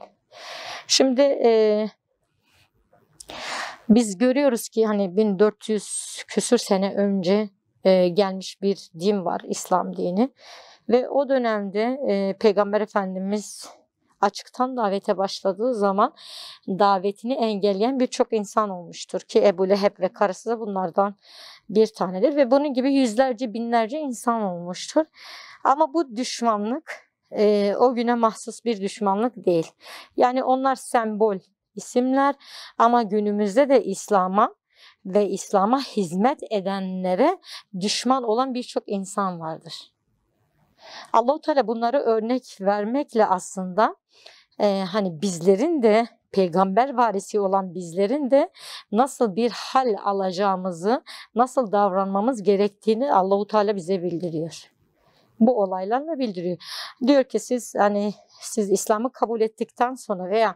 Şimdi biz görüyoruz ki hani 1400 küsür sene önce gelmiş bir din var, İslam dini. Ve o dönemde Peygamber Efendimiz açıktan davete başladığı zaman davetini engelleyen birçok insan olmuştur ki Ebu Leheb ve karısı da bunlardan bir tanedir ve bunun gibi yüzlerce binlerce insan olmuştur. Ama bu düşmanlık o güne mahsus bir düşmanlık değil. Yani onlar sembol, isimler ama günümüzde de İslam'a ve İslam'a hizmet edenlere düşman olan birçok insan vardır. Allah-u Teala bunları örnek vermekle aslında hani bizlerin de peygamber varisi olan bizlerin de nasıl bir hal alacağımızı, nasıl davranmamız gerektiğini Allah-u Teala bize bildiriyor. Bu olaylarla bildiriyor. Diyor ki siz İslam'ı kabul ettikten sonra veya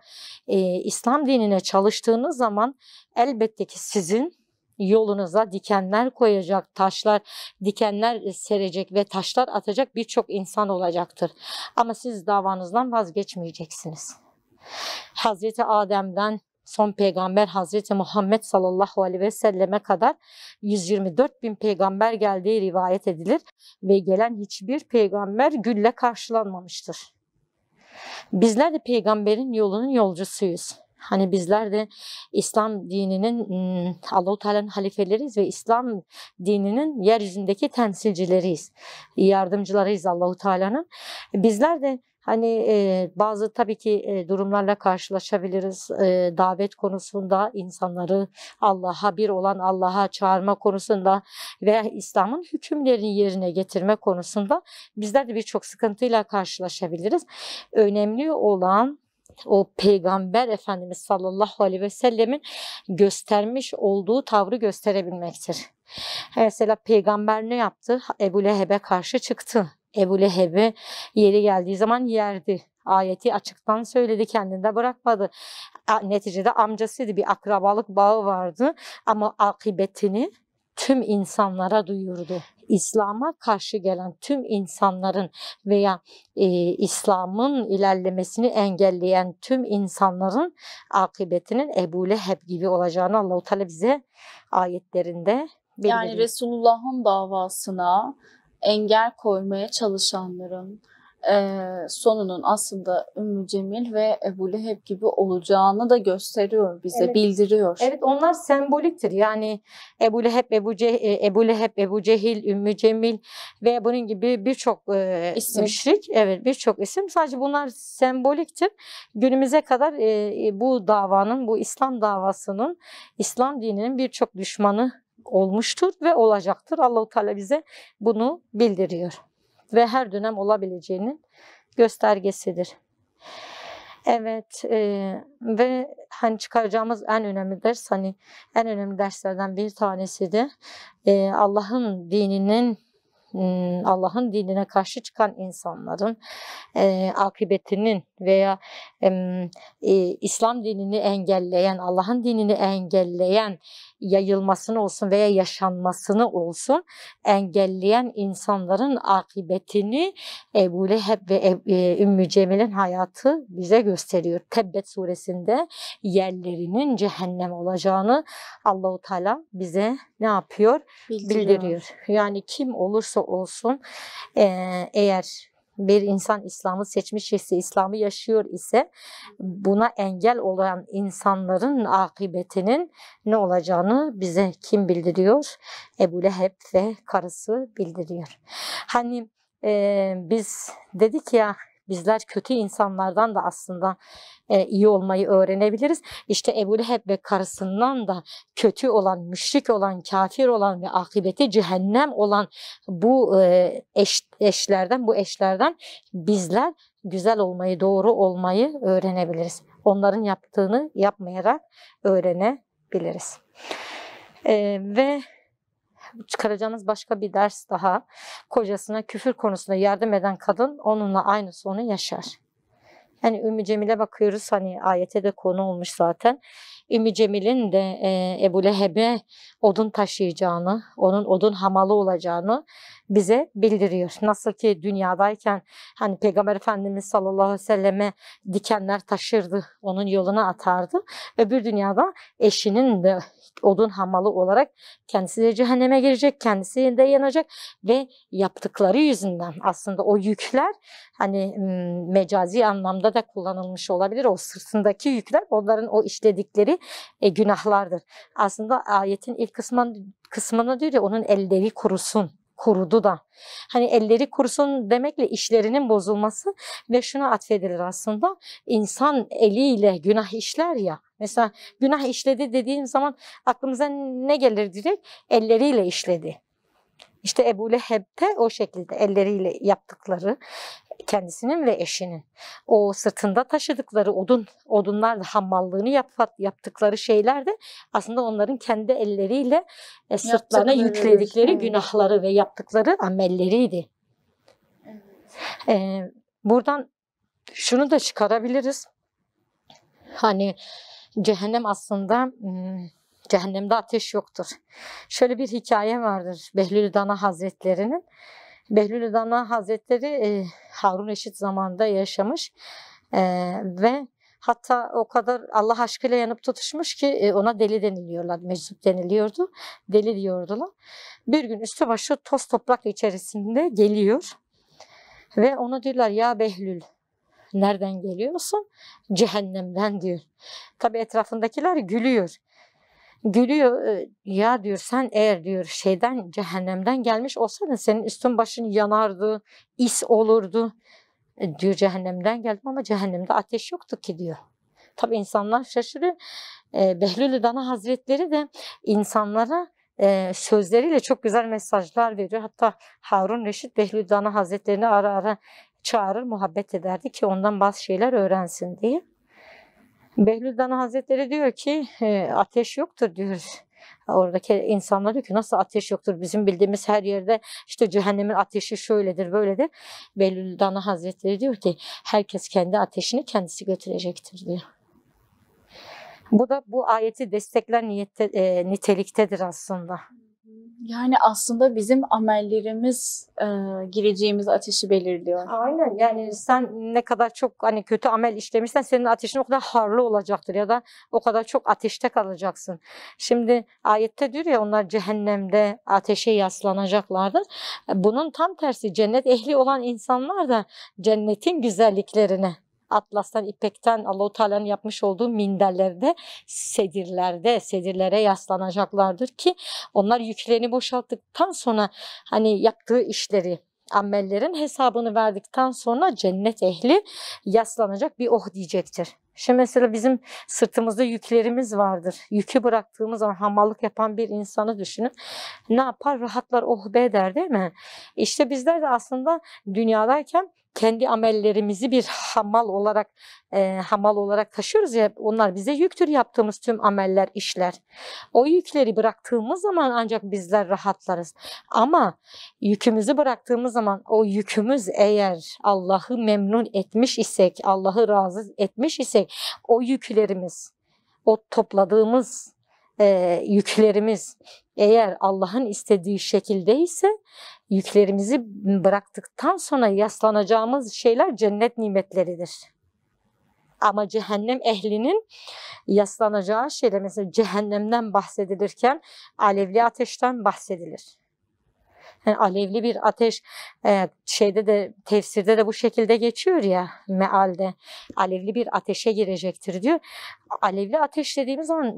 İslam dinine çalıştığınız zaman elbette ki sizin yolunuza dikenler koyacak, dikenler serecek ve taşlar atacak birçok insan olacaktır. Ama siz davanızdan vazgeçmeyeceksiniz. Hazreti Adem'den son peygamber Hazreti Muhammed sallallahu aleyhi ve selleme kadar 124 bin peygamber geldiği rivayet edilir ve gelen hiçbir peygamber gülle karşılanmamıştır. Bizler de peygamberin yolunun yolcusuyuz. Hani bizler de İslam dininin Allah-u Teala'nın halifeleriyiz ve İslam dininin yeryüzündeki temsilcileriyiz. Yardımcılarıyız Allah-u Teala'nın. Bizler de bazı tabii ki durumlarla karşılaşabiliriz. Davet konusunda insanları bir olan Allah'a çağırma konusunda veya İslam'ın hükümlerini yerine getirme konusunda bizler de birçok sıkıntıyla karşılaşabiliriz. Önemli olan o Peygamber Efendimiz sallallahu aleyhi ve sellemin göstermiş olduğu tavrı gösterebilmektir. Mesela peygamber ne yaptı? Ebu Leheb'e karşı çıktı. Ebu Leheb'i yeri geldiği zaman yerdi. Ayeti açıktan söyledi, kendinde bırakmadı. Neticede amcasıydı, bir akrabalık bağı vardı ama akıbetini tüm insanlara duyurdu. İslam'a karşı gelen tüm insanların veya İslam'ın ilerlemesini engelleyen tüm insanların akıbetinin Ebu Leheb gibi olacağını Allah-u Teala bize ayetlerinde bildiriyor. Yani Resulullah'ın davasına engel koymaya çalışanların sonunun aslında Ümmü Cemil ve Ebu Leheb gibi olacağını da gösteriyor bize, evet, bildiriyor. Evet, onlar semboliktir. Yani Ebu Leheb, Ebu Cehil, Ümmü Cemil ve bunun gibi birçok müşrik, evet, birçok isim. Sadece bunlar semboliktir. Günümüze kadar bu davanın, bu İslam davasının, İslam dininin birçok düşmanı olmuştur ve olacaktır. Allah-u Teala bize bunu bildiriyor. Ve her dönem olabileceğinin göstergesidir. Evet, ve çıkaracağımız en önemli ders, en önemli derslerden bir tanesi de Allah'ın dinine karşı çıkan insanların akıbetinin veya İslam dinini engelleyen, Allah'ın dinini engelleyen, yayılmasını olsun veya yaşanmasını olsun engelleyen insanların akıbetini Ebu Leheb ve Ümmü Cemil'in hayatı bize gösteriyor. Tebbet suresinde yerlerinin cehennem olacağını Allah-u Teala bize ne yapıyor? Bildiriyor. Yani kim olursa olsun eğer bir insan İslam'ı seçmiş ise, İslam'ı yaşıyor ise buna engel olan insanların akıbetinin ne olacağını bize kim bildiriyor? Ebu Leheb ve karısı bildiriyor. Biz dedik ya, bizler kötü insanlardan da aslında iyi olmayı öğrenebiliriz. İşte Ebu Leheb ve karısından da kötü olan, müşrik olan, kafir olan ve akıbeti cehennem olan bu eşlerden bizler güzel olmayı, doğru olmayı öğrenebiliriz. Onların yaptığını yapmayarak öğrenebiliriz. Ve çıkaracağınız başka bir ders daha. Kocasına küfür konusunda yardım eden kadın onunla aynı sonu yaşar. Yani Ümmü Cemil'e bakıyoruz, ayete de konu olmuş zaten. Ümmü Cemil'in de Ebu Leheb'e odun taşıyacağını, onun odun hamalı olacağını bize bildiriyor. Nasıl ki dünyadayken Peygamber Efendimiz sallallahu aleyhi ve selleme dikenler taşırdı, onun yoluna atardı. Öbür dünyada eşinin de odun hamalı olarak kendisi de cehenneme girecek, kendisi de yanacak ve yaptıkları yüzünden aslında o yükler mecazi anlamda da kullanılmış olabilir. O sırtındaki yükler onların o işledikleri günahlardır. Aslında ayetin ilk kısmına diyor ya, onun elleri kurusun. kurudu da. Hani elleri kurusun demekle işlerinin bozulması ve şuna atfedilir aslında. İnsan eliyle günah işler ya. Mesela günah işledi dediğim zaman aklımıza ne gelir direkt? Elleriyle işledi. İşte Ebu Leheb de o şekilde elleriyle yaptıkları, kendisinin ve eşinin o sırtında taşıdıkları odunlarla hammallığını yaptıkları şeyler de aslında onların kendi elleriyle sırtlarına yükledikleri günahları ve yaptıkları amelleriydi. Buradan şunu da çıkarabiliriz. Hani cehennem aslında cehennemde ateş yoktur. Şöyle bir hikaye vardır Behlül Dana Hazretleri'nin. Behlül Dana Hazretleri Harun Reşit zamanında yaşamış ve hatta o kadar Allah aşkıyla yanıp tutuşmuş ki ona deli deniliyorlar, meczup deniliyordu, deli diyordular. Bir gün üstü başı toz toprak içerisinde geliyor ve ona diyorlar ya Behlül, nereden geliyorsun? Cehennemden diyor. Tabii etrafındakiler gülüyor. Gülüyor, ya diyor sen eğer diyor cehennemden gelmiş olsaydın senin üstün başın yanardı, is olurdu. Diyor cehennemden geldim ama cehennemde ateş yoktu ki diyor. Tabii insanlar şaşırıyor. Behlül Dana Hazretleri de insanlara sözleriyle çok güzel mesajlar veriyor. Hatta Harun Reşit Behlül Dana Hazretlerini ara ara çağırır, muhabbet ederdi ki ondan bazı şeyler öğrensin diye. Behlül Dana Hazretleri diyor ki ateş yoktur diyor. Oradaki insanlar diyor ki nasıl ateş yoktur? Bizim bildiğimiz her yerde işte cehennemin ateşi şöyledir böyledir. Behlül Dana Hazretleri diyor ki herkes kendi ateşini kendisi götürecektir diyor. Bu da bu ayeti destekler niteliktedir aslında. Yani aslında bizim amellerimiz gireceğimiz ateşi belirliyor. Aynen, yani sen ne kadar çok hani kötü amel işlemişsen senin ateşin o kadar harlı olacaktır ya da o kadar çok ateşte kalacaksın. Şimdi ayette diyor ya onlar cehennemde ateşe yaslanacaklardır. Bunun tam tersi cennet ehli olan insanlar da cennetin güzelliklerine atlastan, ipekten Allahu Teala'nın yapmış olduğu minderlerde, sedirlere yaslanacaklardır ki onlar yüklerini boşalttıktan sonra hani yaptığı işleri, amellerin hesabını verdikten sonra cennet ehli yaslanacak bir oh diyecektir. Şimdi mesela bizim sırtımızda yüklerimiz vardır. Yükü bıraktığımız zaman hamallık yapan bir insanı düşünün. Ne yapar? Rahatlar, oh be der değil mi? İşte bizler de aslında dünyadayken kendi amellerimizi bir hamal olarak taşıyoruz ya, onlar bize yüktür yaptığımız tüm ameller, işler. O yükleri bıraktığımız zaman ancak bizler rahatlarız. Ama yükümüzü bıraktığımız zaman o yükümüz eğer Allah'ı memnun etmiş isek, Allah'ı razı etmiş isek o yüklerimiz, o topladığımız yüklerimiz eğer Allah'ın istediği şekildeyse yüklerimizi bıraktıktan sonra yaslanacağımız şeyler cennet nimetleridir. Ama cehennem ehlinin yaslanacağı şeyler, mesela cehennemden bahsedilirken alevli ateşten bahsedilir. Yani alevli bir ateş tefsirde de bu şekilde geçiyor ya, mealde alevli bir ateşe girecektir diyor. Alevli ateş dediğimiz zaman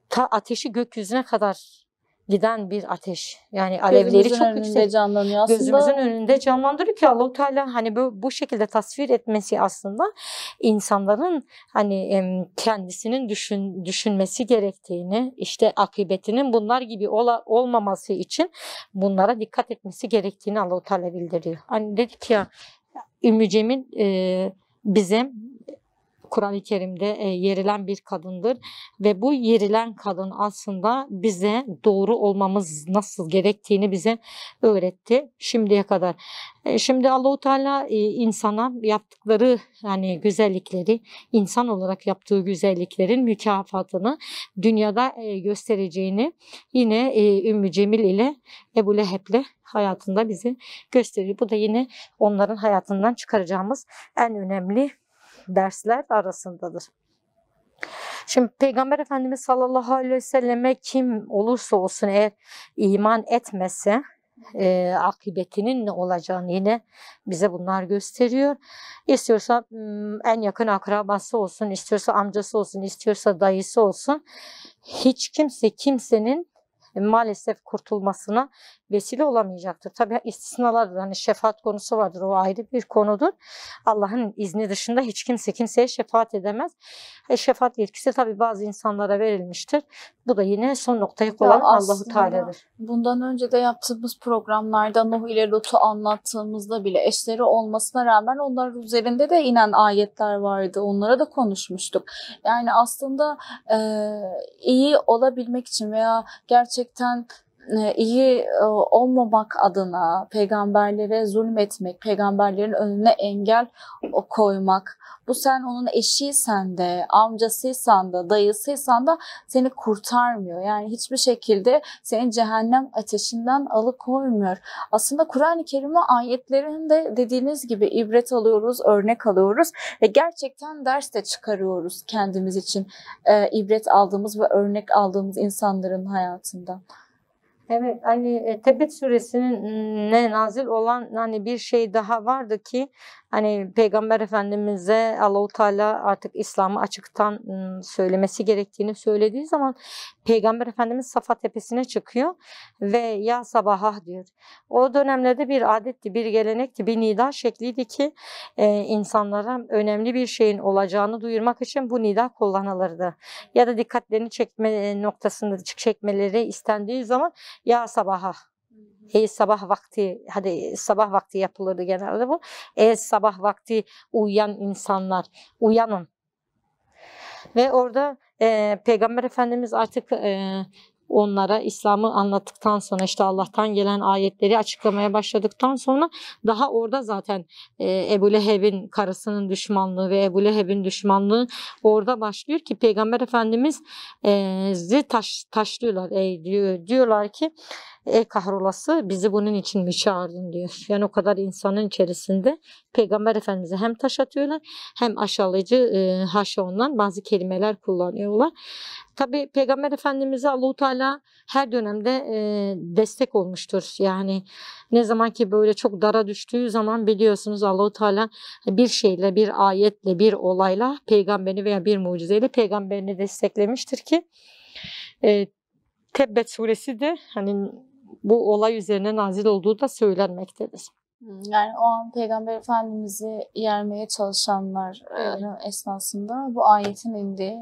ta ateşi gökyüzüne kadar giden bir ateş. Yani alevleri çok yüksek. Canlanıyor aslında. Gözümüzün önünde canlandırıyor ki Allah-u Teala hani bu şekilde tasvir etmesi aslında insanların hani kendisinin düşünmesi gerektiğini, işte akıbetinin bunlar gibi olmaması için bunlara dikkat etmesi gerektiğini Allah-u Teala bildiriyor. Hani dedik ya Ümmü Cemil bize Kur'an-ı Kerim'de yerilen bir kadındır ve bu yerilen kadın aslında bize doğru olmamız nasıl gerektiğini bize öğretti şimdiye kadar. Şimdi Allahu Teala insana yaptıkları yani güzellikleri, insan olarak yaptığı güzelliklerin mükafatını dünyada göstereceğini yine Ümmü Cemil ile Ebu Leheb'le hayatında bize gösteriyor. Bu da yine onların hayatından çıkaracağımız en önemli dersler arasındadır. Şimdi Peygamber Efendimiz sallallahu aleyhi ve selleme kim olursa olsun eğer iman etmese akıbetinin ne olacağını yine bize bunlar gösteriyor. İstiyorsa en yakın akrabası olsun, istiyorsa amcası olsun, istiyorsa dayısı olsun. Hiç kimsenin maalesef kurtulmasına vesile olamayacaktır. Tabii istisnalardır. Hani şefaat konusu vardır. O ayrı bir konudur. Allah'ın izni dışında hiç kimse kimseye şefaat edemez. Şefaat yetkisi tabii bazı insanlara verilmiştir. Bu da yine son noktayı koyan Allahu Teala'dır. Bundan önce de yaptığımız programlarda Nuh ile Lut'u anlattığımızda bile eşleri olmasına rağmen onlar üzerinde de inen ayetler vardı. Onlara da konuşmuştuk. Yani aslında iyi olabilmek için veya gerçekten iyi olmamak adına peygamberlere zulmetmek, peygamberlerin önüne engel koymak, bu sen onun eşiysen de, amcasıysan da, dayısıysan da seni kurtarmıyor. Yani hiçbir şekilde seni cehennem ateşinden alıkoymuyor. Aslında Kur'an-ı Kerim'e ayetlerinde dediğiniz gibi ibret alıyoruz, örnek alıyoruz ve gerçekten ders de çıkarıyoruz kendimiz için ibret aldığımız ve örnek aldığımız insanların hayatından. Evet, hani Tebet suresinin ne nazil olan hani bir şey daha vardı ki hani Peygamber Efendimiz'e Allahu Teala artık İslam'ı açıktan söylemesi gerektiğini söylediği zaman Peygamber Efendimiz Safa Tepesi'ne çıkıyor ve ya sabaha diyor. O dönemlerde bir adetti, bir gelenekti, bir nida şekliydi ki insanlara önemli bir şeyin olacağını duyurmak için bu nida kullanılırdı. Ya da dikkatlerini çekme noktasında çekmeleri istendiği zaman ya sabaha. Ey sabah vakti, hadi sabah vakti yapılırdı genelde bu. Ey sabah vakti uyuyan insanlar, uyanın. Ve orada Peygamber Efendimiz artık onlara İslam'ı anlattıktan sonra işte Allah'tan gelen ayetleri açıklamaya başladıktan sonra daha orada zaten Ebu Leheb'in karısının düşmanlığı ve Ebu Leheb'in düşmanlığı orada başlıyor ki Peygamber Efendimiz taşlıyorlar. Diyorlar ki ey kahrolası bizi bunun için mi çağırdın diyor. Yani o kadar insanın içerisinde Peygamber Efendimiz'e hem taş atıyorlar hem aşağılayıcı haşa ondan bazı kelimeler kullanıyorlar. Tabii Peygamber Efendimiz'e Allah-u Teala her dönemde destek olmuştur. Yani ne zaman ki böyle çok dara düştüğü zaman biliyorsunuz Allah-u Teala bir şeyle, bir ayetle, bir olayla peygamberini veya bir mucizeyle peygamberini desteklemiştir ki Tebbet suresi de hani bu olay üzerine nazil olduğu da söylenmektedir. Yani o an Peygamber Efendimiz'i yermeye çalışanlar esnasında bu ayetin indiği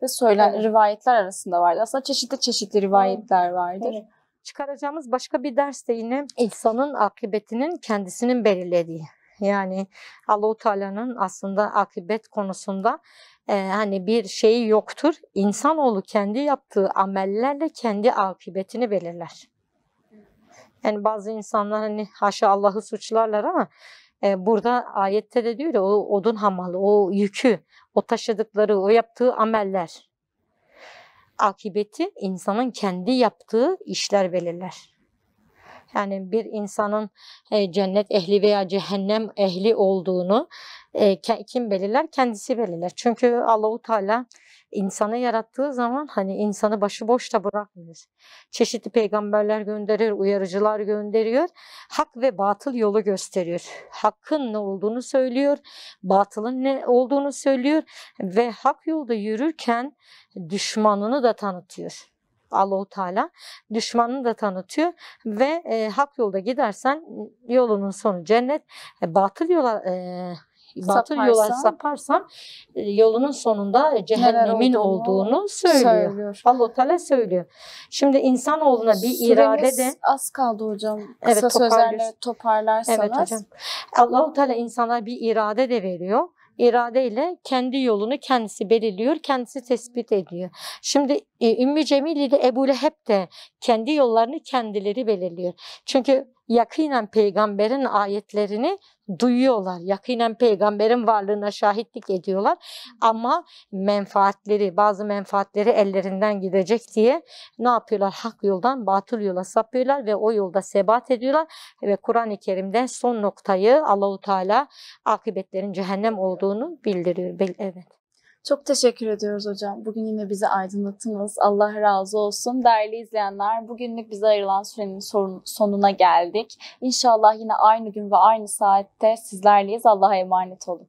ve söylenen rivayetler arasında vardı. Aslında çeşitli rivayetler vardır. Evet. Çıkaracağımız başka bir ders de yine insanın akıbetinin kendisinin belirlediği. Yani Allah-u Teala'nın aslında akıbet konusunda hani bir şeyi yoktur. İnsanoğlu kendi yaptığı amellerle kendi akıbetini belirler. Yani bazı insanlar hani haşa Allah'ı suçlarlar ama burada ayette de diyor ya o odun hamalı, o yükü, o taşıdıkları, o yaptığı ameller. Akıbeti insanın kendi yaptığı işler belirler. Yani bir insanın cennet ehli veya cehennem ehli olduğunu kim belirler? Kendisi belirler. Çünkü Allah-u Teala insanı yarattığı zaman hani insanı başıboş da bırakmıyor. Çeşitli peygamberler gönderiyor, uyarıcılar gönderiyor. Hak ve batıl yolu gösteriyor. Hakkın ne olduğunu söylüyor, batılın ne olduğunu söylüyor ve hak yolda yürürken düşmanını da tanıtıyor. Allah-u Teala düşmanını da tanıtıyor ve hak yolda gidersen yolunun sonu cennet, batıl yola saparsan yolunun sonunda cehennemin olduğunu söylüyor. Allah-u Teala söylüyor. Şimdi insanoğluna bir irade de az kaldı hocam. Kısa sözlerle toparlarsanız. Evet hocam. Allah-u Teala insana bir irade de veriyor. İradeyle kendi yolunu kendisi belirliyor, kendisi tespit ediyor. Şimdi Ümmü Cemil ile Ebu Leheb de kendi yollarını kendileri belirliyor. Çünkü yakinen peygamberin ayetlerini duyuyorlar. Yakinen peygamberin varlığına şahitlik ediyorlar. Ama bazı menfaatleri ellerinden gidecek diye ne yapıyorlar? Hak yoldan batıl yola sapıyorlar ve o yolda sebat ediyorlar. Ve Kur'an-ı Kerim'de son noktayı Allah-u Teala akıbetlerin cehennem olduğunu bildiriyor. Evet. Çok teşekkür ediyoruz hocam. Bugün yine bizi aydınlattınız. Allah razı olsun. Değerli izleyenler, bugünlük bize ayrılan sürenin sonuna geldik. İnşallah yine aynı gün ve aynı saatte sizlerleyiz. Allah'a emanet olun.